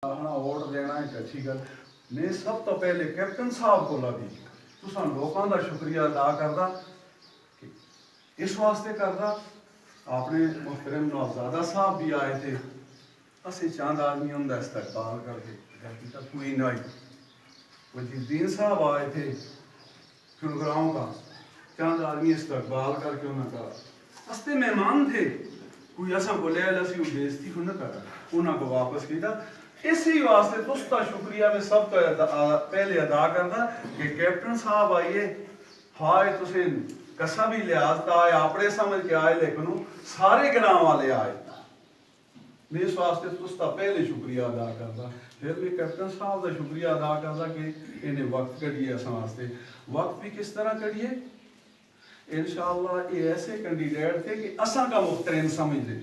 vote دینا ایک اچھی گل میں سب تو پہلے کیپٹن صاحب کو بھی تساں لوگوں کا شکریہ ادا کردا کہ اس واسطے کردا اپنے محترم نوزادہ صاحب بھی آئے تھے اسی چند آدمی ان کا استقبال کر کے حقیقت کوئی نہ آئی وزیر الدین صاحب آئے تھے گڑگاؤں کا چند آدمی استقبال کر کے انہوں کا ہستے مہمان تھے کوئی ایسا کو لے لسی وہ بےزتی کو نہ کرا انہوں کو واپس کیتا اسی واسطے تستا شکریہ میں سب تو پہلے ادا کردا کہ کیپٹن صاحب آئیے ہائے تسیں کسا بھی لحاظ تا آئے اپنے سمجھ کے آئے لیکن سارے گراں والے آئے میں اس واسطے تستا پہلے شکریہ ادا کردا پھر بھی کیپٹن صاحب کا شکریہ ادا کردا کہ انہیں وقت کڑیے اس واسطے وقت بھی کس طرح کڑیے انشاءاللہ یہ ایسے کینڈیڈیٹ تھے کہ اساں کا محترم سمجھ دے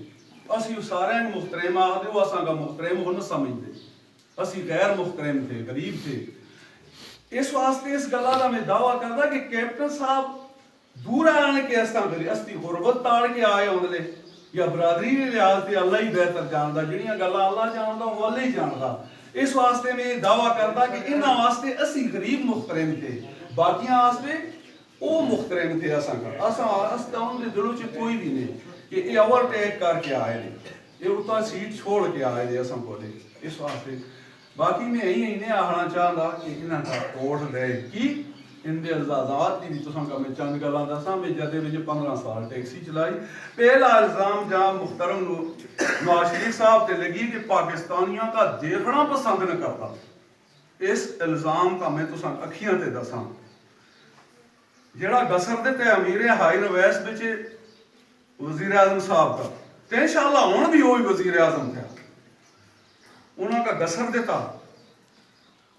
اسی سارے محترم آدھے وہ اساں کا محترم ہو نہ سمجھ دے اسی غیر محترم تھے غریب تھے اس واسطے اس گلا دا میں دعویٰ کردا کہ کیپٹن صاحب دور آنے کے اساں کری استی غربت تاڑ کے آئے ہوں لے یا برادری نے لحاظ تے اللہ ہی بہتر جاندا جڑیاں گلاں اللہ جاندا وہ اللہ ہی جاندا اس واسطے میں دعویٰ کردا کہ انہاں واسطے اسی غریب محترم تھے باقیاں واسطے وہ محترم تھے اساں کا اساں ان دے دلوں چ کوئی بھی نہیں کہ یہ اوور ٹیک کر کے آئے دے یہ اتنا سیٹ چھوڑ کے آئے دے اساں کو دے اس واسطے باقی میں یہی انہیں آہنا چاہتا کہ انہاں کا ووٹ دے کی ان دے الزامات بھی تساں کا میں چند گلاں دساں میں جدے وچ 15 سال ٹیکسی چلائی پہلا الزام جہاں محترم نواز شریف صاحب تے لگی کہ پاکستانیوں کا دیکھنا پسند نہ کرتا اس الزام کا میں تساں اکھیاں تے دساں جڑا گسر دیتے امیر ہائی رویس بچے وزیر اعظم صاحب کا تو انشاءاللہ ہون بھی ہوئی وزیر اعظم تھا انہوں کا گسر دیتا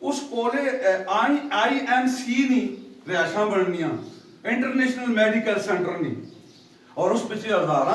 اس کولے آئی ایم سی نی رہائشاں بننیاں انٹرنیشنل میڈیکل سینٹر نی اور اس پچھے ہزاراں